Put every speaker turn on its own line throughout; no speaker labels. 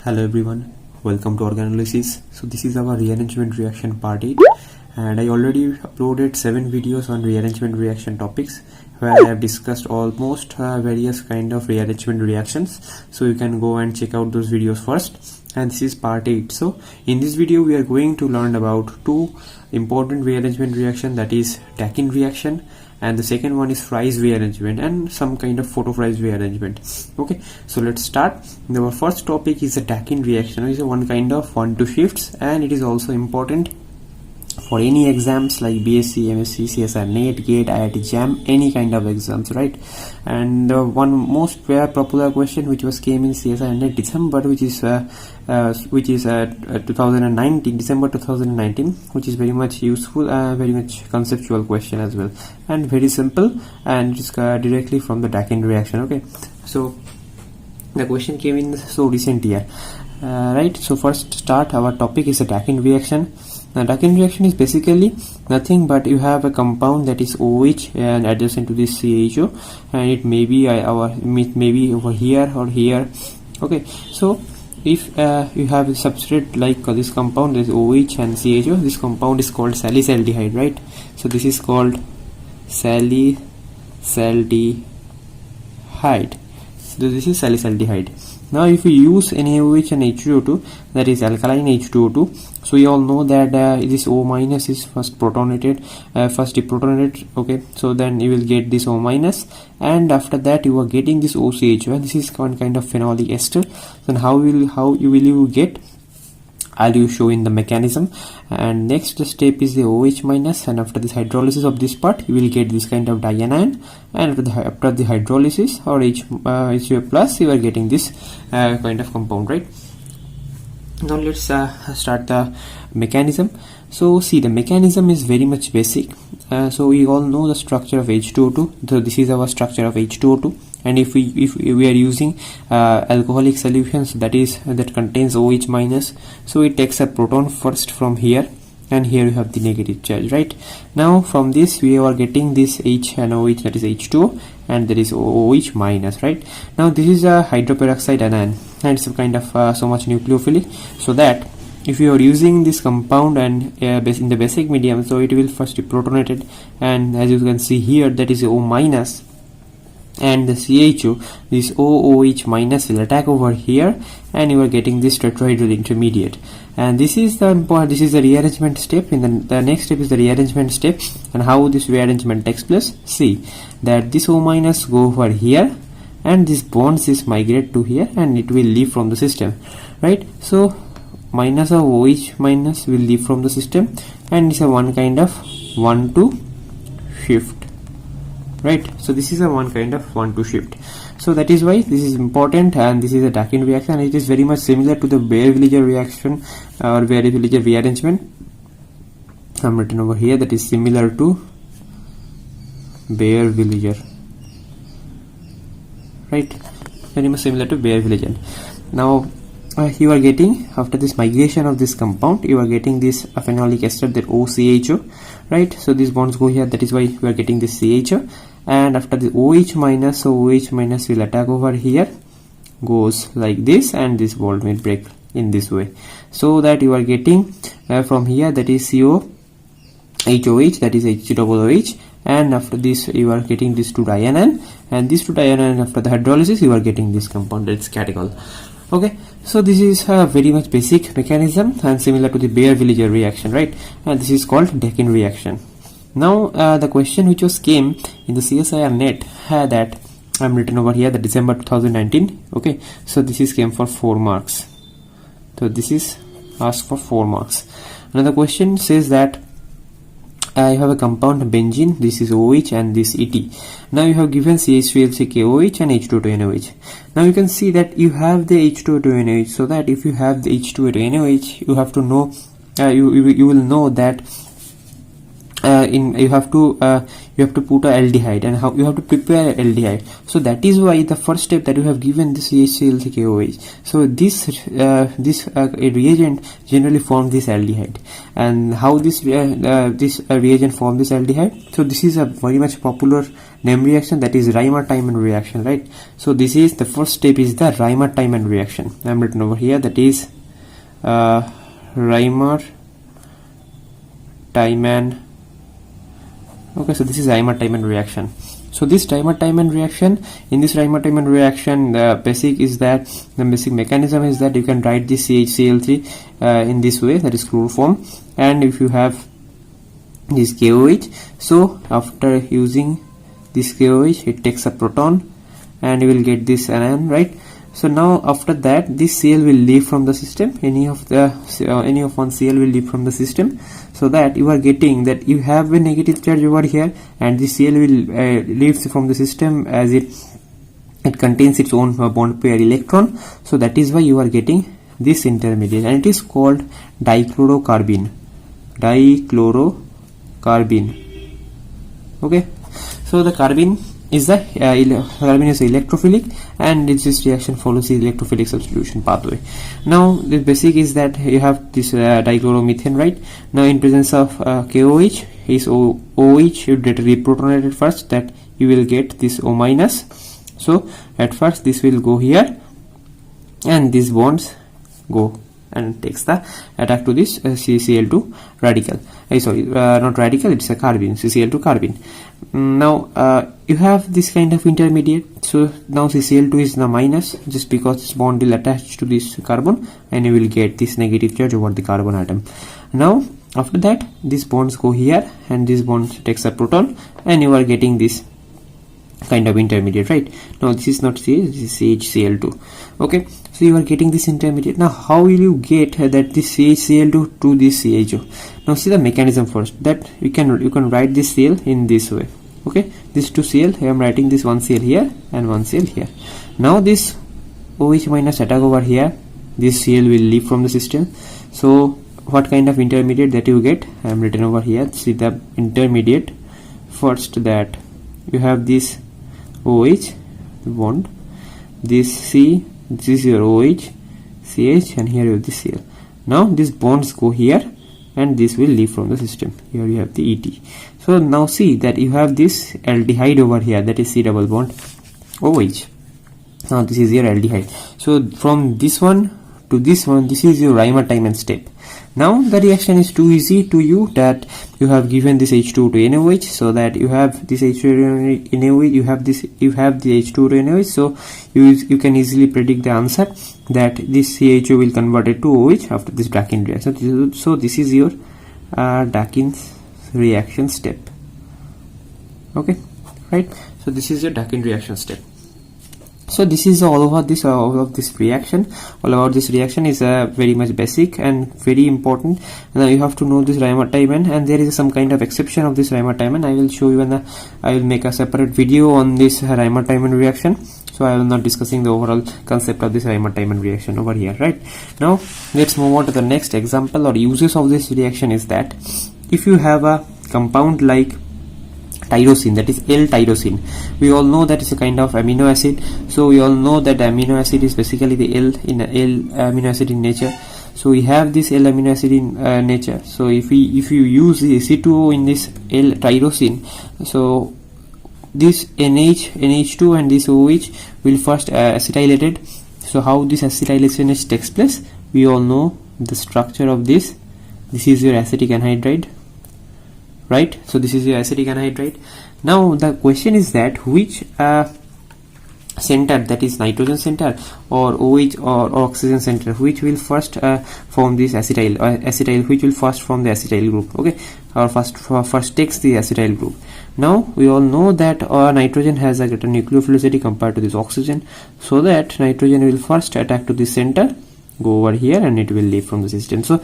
Hello everyone, welcome to Organolysis. So this is our rearrangement reaction part 8, and I already uploaded 7 videos on rearrangement reaction topics where I have discussed almost various kind of rearrangement reactions. So you can go and check out those videos first, and this is part 8. So in this video we are going to learn about two important rearrangement reaction, that is Dakin reaction, and the second one is Fries rearrangement and some kind of photo Fries rearrangement. Okay, so let's start. Our first topic is the Dakin reaction. It is one kind of 1-2 shifts, and it is also important for any exams like BSc, MSc, CSIR-NET, GATE, IIT-JAM, any kind of exams, right? And one most popular question which was came in CSIR-NET December, which is 2019, December 2019, which is very much useful, very much conceptual question as well, and very simple, and just directly from the Dakin reaction. Okay, so the question came in so recent year, right? So first start, our topic is a Dakin reaction. Now Dakin reaction is basically nothing but you have a compound that is OH and adjacent to this CHO, and it may be maybe over here or here. Okay, so if you have a substrate like this compound, is OH and CHO, this compound is called salicylaldehyde, right? So this is called salicylaldehyde. So this is salicylaldehyde. Now if we use NaOH and H2O2, that is alkaline H2O2, so you all know that this O minus is first protonated, first deprotonated. Okay, so then you will get this O minus, and after that you are getting this OCH, and this is one kind of phenolic ester. Then how you get, I'll show in the mechanism. And next step is the OH minus, and after this hydrolysis of this part you will get this kind of dianion, and after the hydrolysis or HO plus you are getting this kind of compound, right? Now let's start the mechanism. So see, the mechanism is very much basic. So we all know the structure of H2O2. So this is our structure of H2O2, and if we are using alcoholic solutions that contains OH minus, so it takes a proton first from here, and here you have the negative charge, right? Now from this we are getting this H and OH, that is H2O, and there is OH minus, right? Now this is a hydroperoxide anion, and it's a kind of so much nucleophilic, so that if you are using this compound and in the basic medium, so it will first be protonated, and as you can see here, that is O minus, and the CHO, this OOH minus will attack over here, and you are getting this tetrahedral intermediate. And this is the rearrangement step. In the next step is the rearrangement step, and how this rearrangement takes place. See that this O minus go over here, and this bonds is migrate to here, and it will leave from the system, right? So minus of OH minus will leave from the system, and it's a one kind of 1-2 shift, right? So this is a one kind of 1-2 shift. So that is why this is important, and this is a Dakin reaction. It is very much similar to the Baeyer-Villiger reaction or Baeyer-Villiger rearrangement. I'm written over here, that is similar to Baeyer-Villiger, right? Very much similar to Baeyer-Villiger. Now you are getting, after this migration of this compound, you are getting this phenolic ester, that OCHO, right? So these bonds go here, that is why you are getting this CHO, and after the OH minus, so OH minus will attack over here, goes like this, and this bond will break in this way, so that you are getting from here, that is CO HOH, that is HOOH, and after this you are getting this 2 dianion, and this 2 dianion, after the hydrolysis you are getting this compound, that's catechol. Okay, so this is a very much basic mechanism and similar to the Baeyer-Villiger reaction, right? And this is called Dakin reaction. Now the question which was came in the CSIR-NET that I'm written over here, the December 2019. Okay, so this is came for 4 marks. So this is asked for 4 marks. Another question says that you have a compound benzene, this is OH and this ET. Now you have given CH3LCKOH and H2O2NOH. Now you can see that you have the H2O2NOH, so that if you have the H2O2NOH, you have to know, you will know that you have to put a aldehyde, and how you have to prepare aldehyde. So that is why the first step that you have given the CH3LCKOH. So this reagent generally forms this aldehyde, and how this reagent forms this aldehyde. So this is a very much popular name reaction, that is Reimer-Tiemann reaction, right? So this is the first step, is the Reimer-Tiemann reaction. I'm written over here, that is Reimer-Tiemann. Okay, so this is Reimer-Tiemann reaction. So this Reimer-Tiemann reaction, in this Reimer-Tiemann reaction, the basic mechanism is that you can write this CHCl3 in this way, that is chloroform, and if you have this KOH, so after using this KOH, it takes a proton and you will get this anion, right? So now after that, this Cl will leave from the system, any of one Cl will leave from the system, so that you are getting that you have a negative charge over here, and this Cl will leave from the system as it contains its own bond pair electron. So that is why you are getting this intermediate, and it is called dichlorocarbene. Okay, so the carbene is electrophilic, and this reaction follows the electrophilic substitution pathway. Now the basic is that you have this dichloromethane, right? Now in presence of KOH, is OH should get reprotonated first, that you will get this O minus. So at first this will go here, and these bonds go and takes the attack to this CCl2 radical. Not radical, it's a carbene, CCl2 carbene. Now you have this kind of intermediate, so now CCl2 is the minus, just because this bond will attach to this carbon, and you will get this negative charge over the carbon atom. Now after that, these bonds go here, and this bond takes a proton, and you are getting this kind of intermediate, right? Now this is not CH, this is CHCl2. Okay, so you are getting this intermediate. Now how will you get that this CHCl2 to this CHO? Now see the mechanism first, that you can write this Cl in this way. Okay, this 2 Cl, I am writing this 1 Cl here and 1 Cl here. Now this OH minus attack over here, this Cl will leave from the system. So what kind of intermediate that you get, I am written over here. See the intermediate first, that you have this OH bond, this C, this is your OH, CH, and here you have this Cl. Now these bonds go here, and this will leave from the system. Here you have the ET. So now see that you have this aldehyde over here, that is C double bond OH. Now this is your aldehyde. So from this one to this one, this is your Reimer-Tiemann step. Now the reaction is too easy to you, that you have given this H2 to NaOH, so that you have this H2 to NaOH, you have the H2 to NaOH, so you can easily predict the answer, that this CHO will convert it to OH after this Dakin reaction. So this is your Dakin's reaction step. Okay, right? So this is your Dakin reaction step. So this is all about this reaction. All about this reaction is very much basic and very important. Now you have to know this Reimer-Tiemann, and there is some kind of exception of this Reimer-Tiemann. I will show you, and I will make a separate video on this Reimer-Tiemann reaction. So I will not discussing the overall concept of this Reimer-Tiemann reaction over here, right? Now let's move on to the next example or uses of this reaction. Is that if you have a compound like tyrosine, that is L-tyrosine, we all know that it's a kind of amino acid. So we all know that amino acid is basically the L amino acid in nature. So we have this L amino acid in nature. So if you use the C2O in this L-tyrosine, so this NH2 and this OH will first acetylated. So how this acetylation takes place, we all know the structure of this. This is your acetic anhydride, right? So this is your acetic anhydride. Now the question is that which center, that is nitrogen center or OH or oxygen center, which will first form this acetyl, which will first form the acetyl group, okay, or first takes the acetyl group. Now we all know that nitrogen has a greater nucleophilicity compared to this oxygen, so that nitrogen will first attack to the center, go over here, and it will leave from the system. So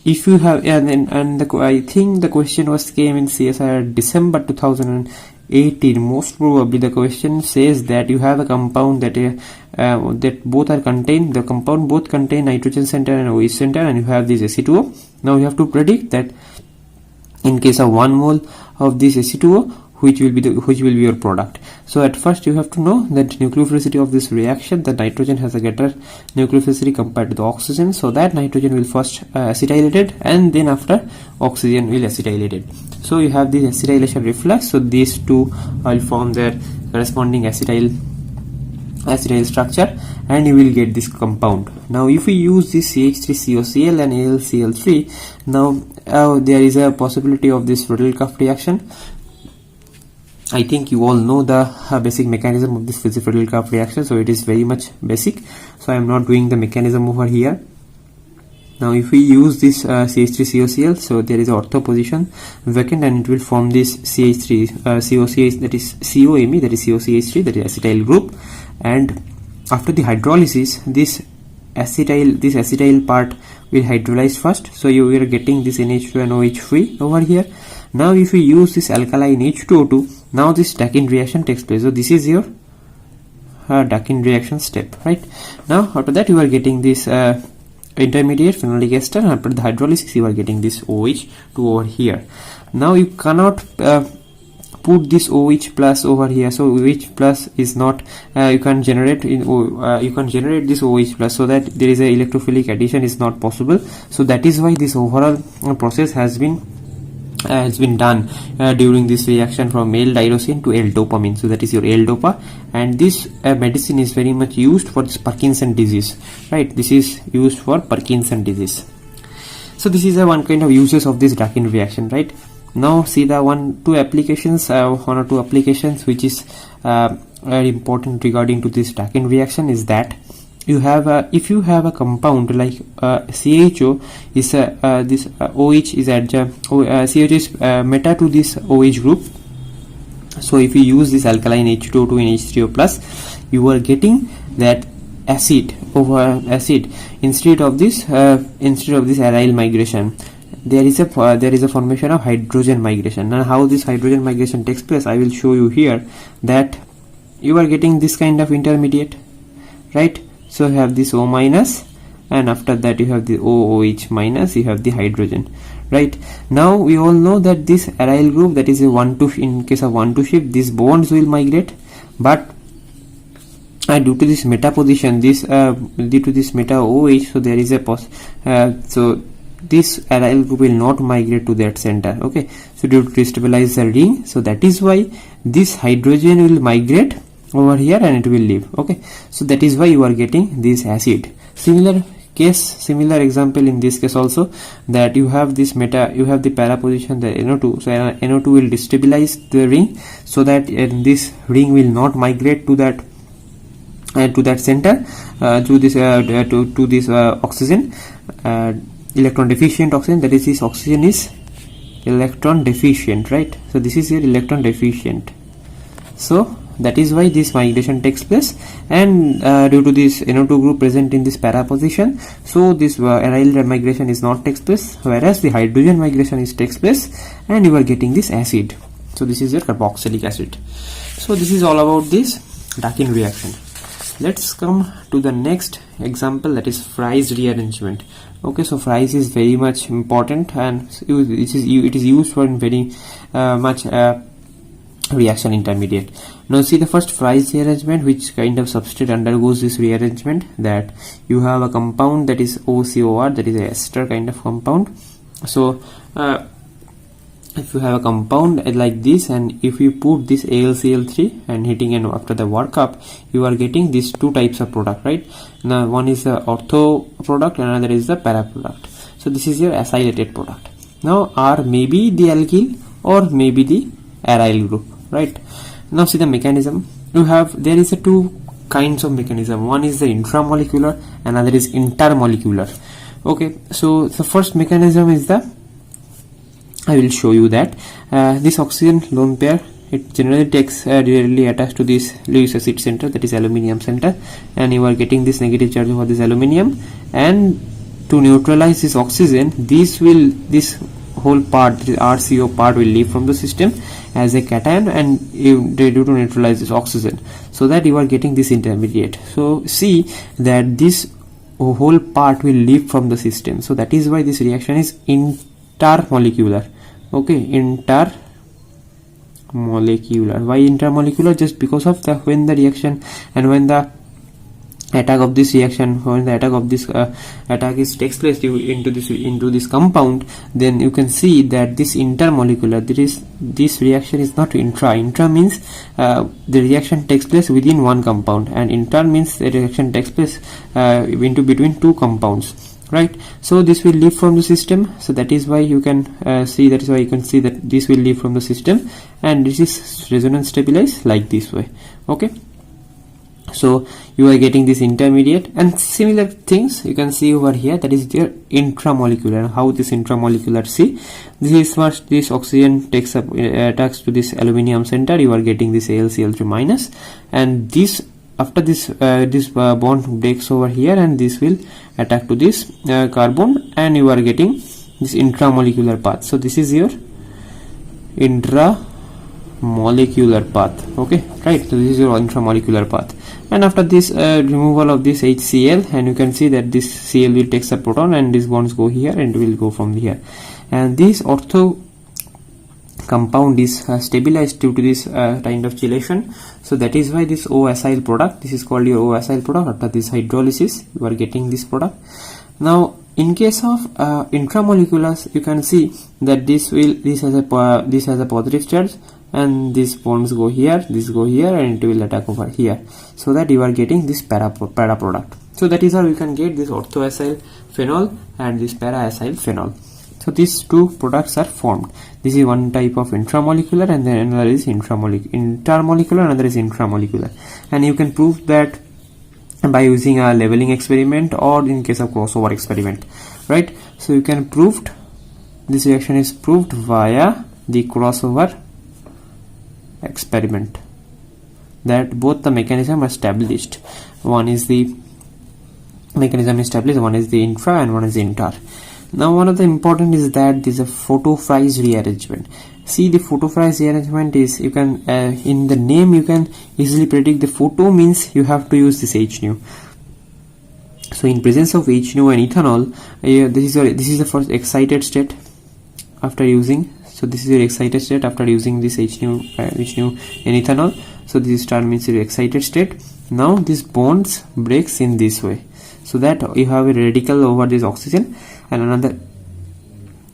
if you have, I think the question came in CSIR December 2018. Most probably the question says that you have a compound that both are contained, the compound both contain nitrogen center and OH center, and you have this Ac2O. Now you have to predict that in case of 1 mole of this Ac2O, which will be your product. So at first you have to know that nucleophilicity of this reaction, the nitrogen has a greater nucleophilicity compared to the oxygen, so that nitrogen will first acetylated, and then after oxygen will acetylated. So you have this acetylation reflux, so these two will form their corresponding acetyl structure, and you will get this compound. Now if we use this CH3COCl and AlCl3, now there is a possibility of this Friedel-Crafts reaction. I think you all know the basic mechanism of this Friedel-Crafts reaction, so it is very much basic, so I am not doing the mechanism over here. Now if we use this CH3COCl, so there is an ortho position vacant, and it will form this CH3COCH, that is COMe, that is COCH3, that is acetyl group. And after the hydrolysis, this acetyl part will hydrolyze first, so you are getting this NH2 and OH free over here. Now if we use this alkaline H2O2, now this Dakin reaction takes place. So this is your Dakin reaction step, right? Now after that you are getting this intermediate phenolic ester, and after the hydrolysis you are getting this OH to over here. Now you cannot put this OH plus over here, so OH plus is not you can generate this OH plus, so that there is a electrophilic addition is not possible. So that is why this overall process has been done during this reaction from L-tyrosine to L-dopamine. So that is your L-dopa, and this medicine is very much used for this Parkinson disease, right? This is used for Parkinson disease. So this is one kind of uses of this Dakin reaction, right? Now see the one or two applications which is very important regarding to this Dakin reaction is that you have if you have a compound like CHO is this OH is CHO is meta to this OH group. So if you use this alkaline H2O2 and H3O plus, you are getting that acid over acid instead of this aryl migration. There is a formation of hydrogen migration. Now how this hydrogen migration takes place, I will show you here, that you are getting this kind of intermediate, right? So you have this O minus, and after that you have the OOH minus, you have the hydrogen, right? Now we all know that this aryl group, that is a 1,2, in case of 1,2 shift, these bonds will migrate, but due to this meta position, due to this meta OH, so there is a so this aryl group will not migrate to that center, okay? So due to destabilize the ring, so that is why this hydrogen will migrate over here and it will leave, okay? So that is why you are getting this acid. Similar example in this case also, that you have this you have the para position, the NO2, so NO2 will destabilize the ring, so that this ring will not migrate to that center to this oxygen, electron deficient oxygen, that is, this oxygen is electron deficient, right? So this is your electron deficient, so that is why this migration takes place, and due to this NO2 group present in this para position, so this aryl migration is not takes place, whereas the hydrogen migration is takes place, and you are getting this acid. So this is your carboxylic acid. So this is all about this Dakin reaction. Let's come to the next example, that is Fry's rearrangement. Okay, so Fry's is very much important, and it is used for very much reaction intermediate. Now see the first Fry's rearrangement, which kind of substrate undergoes this rearrangement, that you have a compound that is OCOR, that is a ester kind of compound. So if you have a compound like this, and if you put this AlCl3 and heating, and after the workup, you are getting these two types of product, right? Now one is the ortho product and another is the para product. So this is your acylated product. Now R may be the alkyl or maybe the aryl group, right? Now see the mechanism. There is a two kinds of mechanism. One is the intramolecular, another is intermolecular. Okay, so the first mechanism is I will show you that this oxygen lone pair, it generally takes directly attached to this Lewis acid center, that is aluminium center, and you are getting this negative charge over this aluminium, and to neutralize this oxygen, this whole part, the RCO part, will leave from the system as a cation, and they do to neutralize this oxygen, so that you are getting this intermediate. So see that this whole part will leave from the system, so that is why this reaction is intermolecular. Okay, intermolecular. intermolecular. Why intermolecular? Just because of the when the reaction and when the attack of this reaction, when the attack of this attack takes place into this compound, then you can see that this intermolecular, this reaction is not intra means the reaction takes place within one compound, and inter means the reaction takes place into between two compounds, right? So this will leave from the system, so that is why you can see that this will leave from the system, and this is resonance stabilized like this way. Okay, so you are getting this intermediate, and similar things you can see over here, that is their intramolecular. How this intramolecular, see, this is first this oxygen takes up attacks to this aluminium center, you are getting this AlCl3 minus, and this after this bond breaks over here, and this will attack to this carbon, and you are getting this intramolecular path. So this is your intramolecular path. Okay, right, so this is your intramolecular path. And after this removal of this HCl, and you can see that this Cl will take a proton, and these bonds go here and will go from here, and this ortho compound is stabilized due to this kind of chelation. So that is why this O-acyl product, this is called your O-acyl product. After this hydrolysis, you are getting this product. Now in case of intramoleculars, you can see that this has a positive charge, and these bonds go here, this go here, and it will attack over here, so that you are getting this para product. So that is how you can get this orthoacyl phenol and this para-acyl phenol. So these two products are formed. This is one type of intramolecular, and then another is intermolecular, another is intramolecular, and you can prove that by using a leveling experiment, or in case of crossover experiment, right? So you can prove this reaction is proved via the crossover experiment, that both the mechanism are established. One is the mechanism established, one is the intra and one is the inter. Now one of the important is that this is a photophase rearrangement. See, the photophase rearrangement is, you can in the name you can easily predict the photo means you have to use this HNu. So in presence of HNu and ethanol, this is the first excited state after using. So this is your excited state after using this HNu in ethanol. So this star means your excited state. Now this bonds breaks in this way, so that you have a radical over this oxygen and another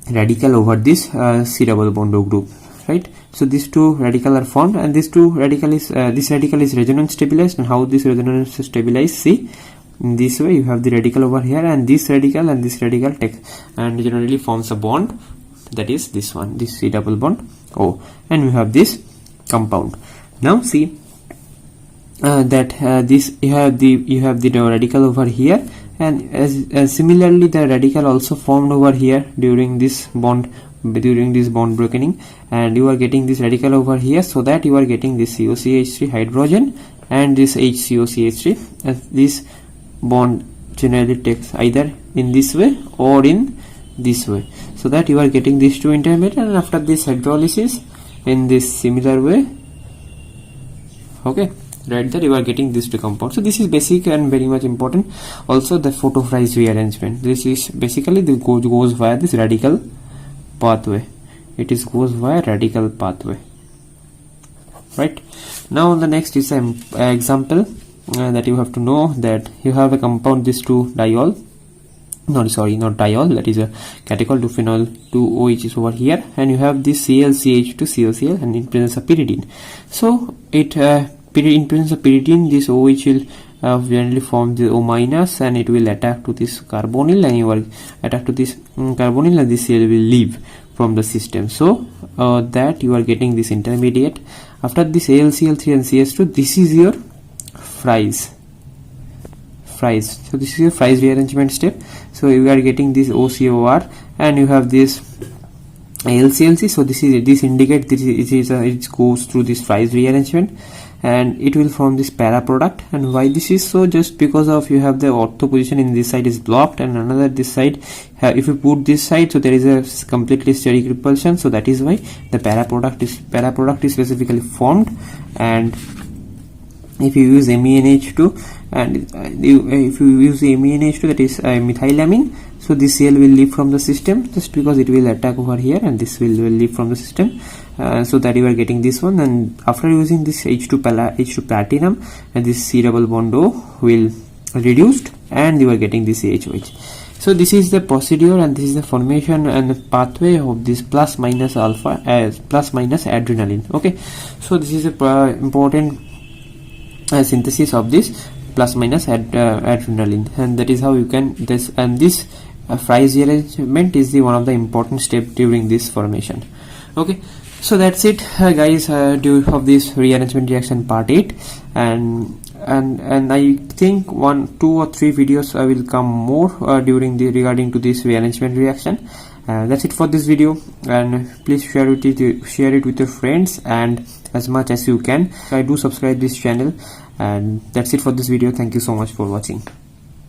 radical over this C double bond O group, right? So these two radical are formed, and this radical is resonance stabilized. And how this resonance is stabilized, see, in this way you have the radical over here, and this radical takes and generally forms a bond, that is this one, this C double bond O, and we have this compound. Now see that this you have the radical over here, and as similarly the radical also formed over here during this bond breaking, and you are getting this radical over here, so that you are getting this COCH3 hydrogen and this HCOCH3, and this bond generally takes either in this way or in this way, so that you are getting these two intermediate, and after this hydrolysis in this similar way, okay, right, that you are getting these two compounds. So this is basic and very much important. Also the photophase rearrangement, this is basically the goes via this radical pathway. It is goes via radical pathway, right? Now the next is an example that you have to know, that you have a compound, this 2-diol, not diol, that is a catechol 2-phenol 2-OH is over here, and you have this ClCH2COCl, and in presence of pyridine. So it in presence of pyridine, this OH will generally form the O minus, and it will attack to this carbonyl, and you will attack to this carbonyl, and this Cl will leave from the system. So that you are getting this intermediate. After this AlCl3 and CS2, this is your Fries. So this is your Fries rearrangement step. So you are getting this OCOR, and you have this AlClC. So this indicates it goes through this Fries rearrangement, and it will form this para product. And why this is so? Just because of you have the ortho position in this side is blocked, and another this side, if you put this side, so there is a completely steric repulsion. So that is why the para product is specifically formed, and if you use MEnH2 and if you use MEnH2, that is methylamine, so this Cl will leave from the system just because it will attack over here, and this will leave from the system, so that you are getting this one. And after using this H2 platinum, and this C double bond O will reduced, and you are getting this CHOH. So this is the procedure, and this is the formation and the pathway of this plus minus alpha as plus minus adrenaline. Okay, so this is a important synthesis of this plus minus adrenaline, and that is how you can this Fry's rearrangement is the one of the important step during this formation. Okay, so that's it guys, of this rearrangement reaction part 8, and I think 1, 2 or 3 videos will come more during the regarding to this rearrangement reaction. That's it for this video, and please share it with your friends and as much as you can. I do subscribe this channel, and that's it for this video. Thank you so much for watching.